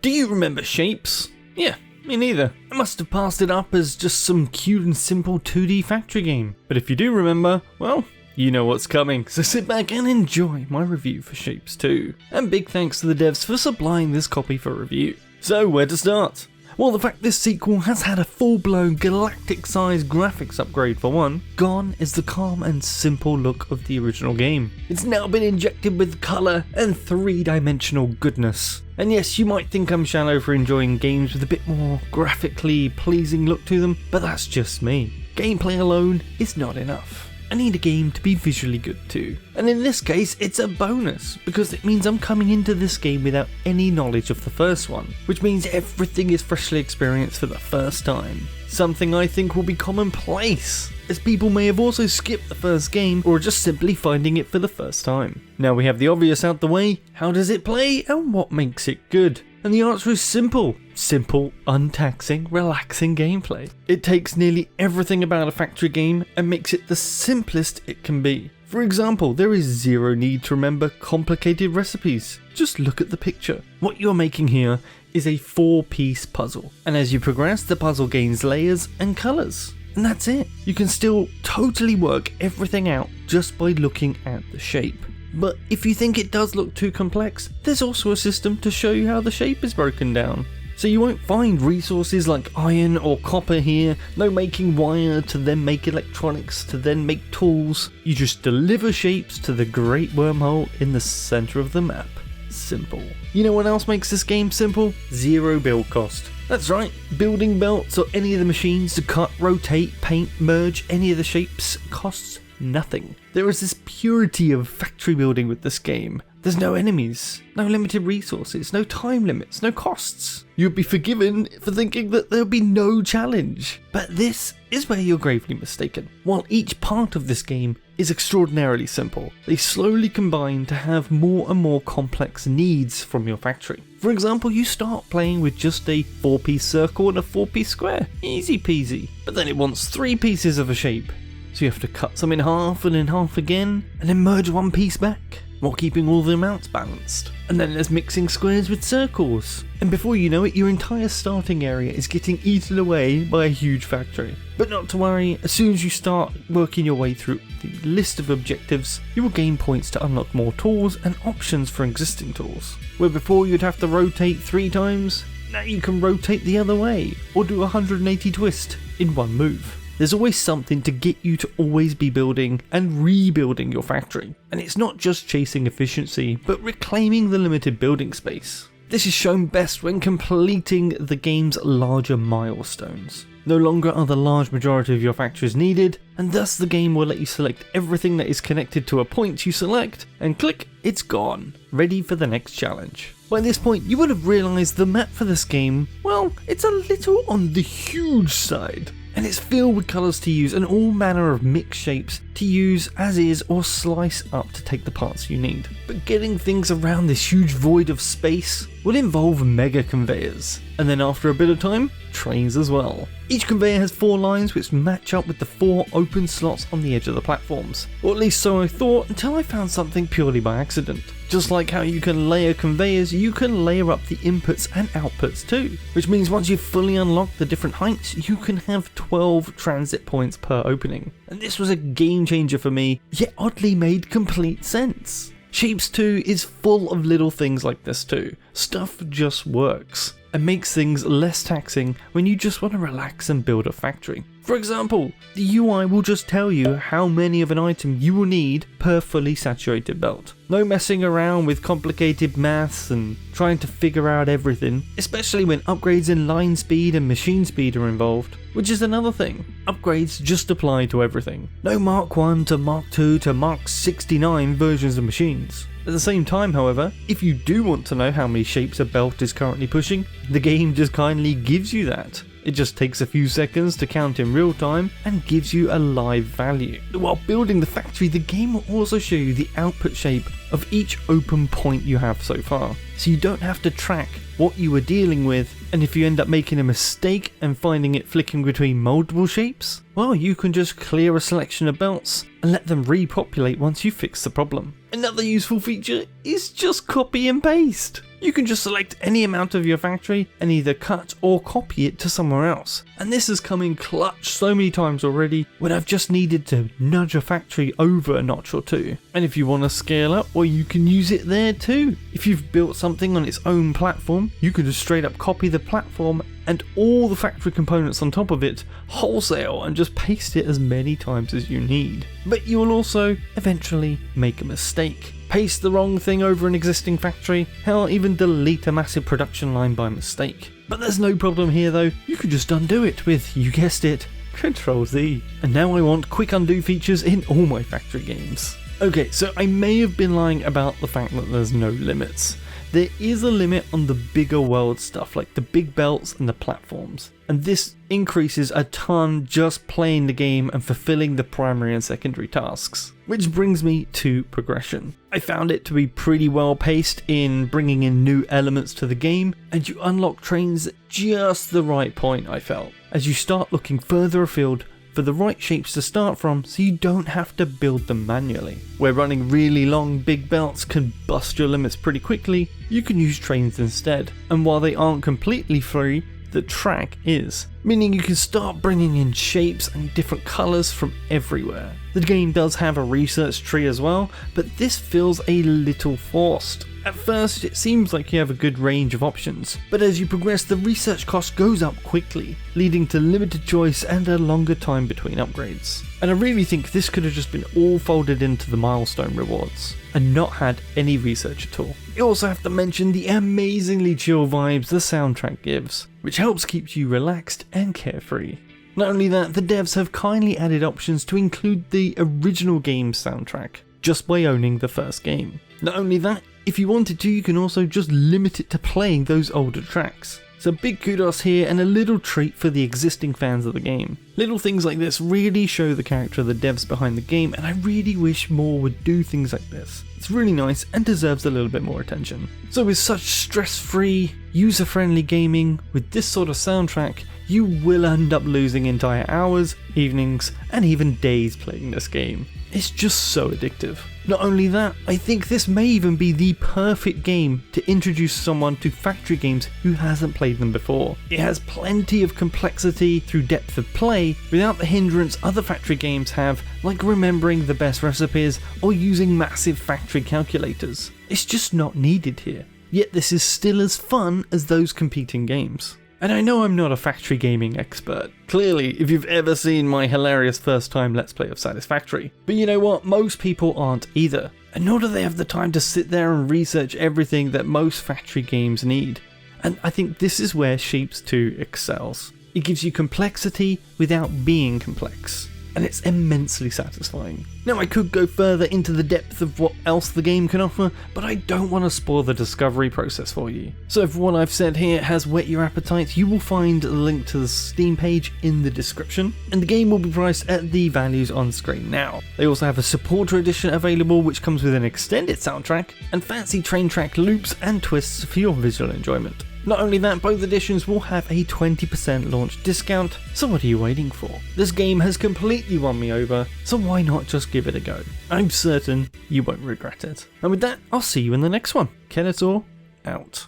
Do you remember Shapes? Yeah, me neither. I must have passed it up as just some cute and simple 2D factory game. But if you do remember, well, you know what's coming, so sit back and enjoy my review for Shapes 2. And big thanks to the devs for supplying this copy for review. So where to start? Well, the fact this sequel has had a full-blown galactic-sized graphics upgrade for one, gone is the calm and simple look of the original game. It's now been injected with colour and 3-dimensional goodness. And yes, you might think I'm shallow for enjoying games with a bit more graphically pleasing look to them, but that's just me. Gameplay alone is not enough. I need a game to be visually good too. And in this case, it's a bonus, because it means I'm coming into this game without any knowledge of the first one, which means everything is freshly experienced for the first time. Something I think will be commonplace, as people may have also skipped the first game or are just simply finding it for the first time. Now we have the obvious out the way, how does it play and what makes it good? And the answer is simple. Simple, untaxing, relaxing gameplay. It takes nearly everything about a factory game and makes it the simplest it can be. For example, there is zero need to remember complicated recipes. Just look at the picture. What you're making here is a 4-piece puzzle, and as you progress, the puzzle gains layers and colours. And that's it. You can still totally work everything out just by looking at the shape. But if you think it does look too complex, there's also a system to show you how the shape is broken down. So you won't find resources like iron or copper here, no making wire to then make electronics to then make tools. You just deliver shapes to the great wormhole in the centre of the map. Simple. You know what else makes this game simple? Zero build cost. That's right, building belts or any of the machines to cut, rotate, paint, merge any of the shapes costs nothing. There is this purity of factory building with this game. There's no enemies, no limited resources, no time limits, no costs. You'd be forgiven for thinking that there'll be no challenge. But this is where you're gravely mistaken. While each part of this game is extraordinarily simple, they slowly combine to have more and more complex needs from your factory. For example, you start playing with just a 4-piece circle and a 4-piece square. Easy peasy. But then it wants 3 pieces of a shape. So you have to cut some in half and in half again, and then merge one piece back, while keeping all the amounts balanced. And then there's mixing squares with circles. And before you know it, your entire starting area is getting eaten away by a huge factory. But not to worry, as soon as you start working your way through the list of objectives, you will gain points to unlock more tools and options for existing tools. Where before you'd have to rotate 3 times, now you can rotate the other way, or do a 180 twist in one move. There's always something to get you to always be building and rebuilding your factory. And it's not just chasing efficiency, but reclaiming the limited building space. This is shown best when completing the game's larger milestones. No longer are the large majority of your factories needed, and thus the game will let you select everything that is connected to a point you select, and click, it's gone, ready for the next challenge. By this point, you would have realised the map for this game, well, it's a little on the huge side. And it's filled with colours to use and all manner of mixed shapes to use as is or slice up to take the parts you need. But getting things around this huge void of space will involve mega conveyors, and then after a bit of time, trains as well. Each conveyor has 4 lines which match up with the 4 open slots on the edge of the platforms, or at least so I thought until I found something purely by accident. Just like how you can layer conveyors, you can layer up the inputs and outputs too, which means once you've fully unlocked the different heights, you can have 12 transit points per opening. And this was a game changer for me, yet oddly made complete sense. Shapes 2 is full of little things like this too. Stuff just works, and makes things less taxing when you just want to relax and build a factory. For example, the UI will just tell you how many of an item you will need per fully saturated belt. No messing around with complicated maths and trying to figure out everything, especially when upgrades in line speed and machine speed are involved, which is another thing. Upgrades just apply to everything. No Mark 1 to Mark 2 to Mark 69 versions of machines. At the same time, however, if you do want to know how many shapes a belt is currently pushing, the game just kindly gives you that. It just takes a few seconds to count in real time and gives you a live value. While building the factory, the game will also show you the output shape of each open point you have so far, so you don't have to track what you were dealing with, and if you end up making a mistake and finding it flicking between multiple shapes, well, you can just clear a selection of belts and let them repopulate once you fix the problem. Another useful feature is just copy and paste. You can just select any amount of your factory and either cut or copy it to somewhere else. And this has come in clutch so many times already when I've just needed to nudge a factory over a notch or two. And if you want to scale up, well, you can use it there too. If you've built something on its own platform, you can just straight up copy the platform and all the factory components on top of it wholesale and just paste it as many times as you need. But you will also eventually make a mistake. Paste the wrong thing over an existing factory, hell, even delete a massive production line by mistake. But there's no problem here though, you can just undo it with, you guessed it, Ctrl-Z. And now I want quick undo features in all my factory games. Okay, so I may have been lying about the fact that there's no limits. There is a limit on the bigger world stuff like the big belts and the platforms, and this increases a ton just playing the game and fulfilling the primary and secondary tasks. Which brings me to progression. I found it to be pretty well paced in bringing in new elements to the game, and you unlock trains at just the right point, I felt, as you start looking further afield for the right shapes to start from so you don't have to build them manually. Where running really long big belts can bust your limits pretty quickly, you can use trains instead, and while they aren't completely free, the track is, meaning you can start bringing in shapes and different colours from everywhere. The game does have a research tree as well, but this feels a little forced. At first it seems like you have a good range of options, but as you progress the research cost goes up quickly, leading to limited choice and a longer time between upgrades. And I really think this could have just been all folded into the milestone rewards, and not had any research at all. You also have to mention the amazingly chill vibes the soundtrack gives, which helps keep you relaxed and carefree. Not only that, the devs have kindly added options to include the original game's soundtrack, just by owning the first game. Not only that, if you wanted to, you can also just limit it to playing those older tracks. So big kudos here and a little treat for the existing fans of the game. Little things like this really show the character of the devs behind the game, and I really wish more would do things like this. It's really nice and deserves a little bit more attention. So with such stress-free, user-friendly gaming, with this sort of soundtrack, you will end up losing entire hours, evenings, and even days playing this game. It's just so addictive. Not only that, I think this may even be the perfect game to introduce someone to factory games who hasn't played them before. It has plenty of complexity through depth of play without the hindrance other factory games have, like remembering the best recipes or using massive factory calculators. It's just not needed here. Yet this is still as fun as those competing games. And I know I'm not a factory gaming expert. Clearly, if you've ever seen my hilarious first time Let's Play of Satisfactory. But you know what? Most people aren't either. And nor do they have the time to sit there and research everything that most factory games need. And I think this is where Sheeps 2 excels. It gives you complexity without being complex. And it's immensely satisfying. Now I could go further into the depth of what else the game can offer, but I don't want to spoil the discovery process for you. So if what I've said here has whet your appetite, you will find a link to the Steam page in the description, and the game will be priced at the values on screen now. They also have a supporter edition available which comes with an extended soundtrack, and fancy train track loops and twists for your visual enjoyment. Not only that, both editions will have a 20% launch discount, so what are you waiting for? This game has completely won me over, so why not just give it a go? I'm certain you won't regret it. And with that, I'll see you in the next one. Kenator, out.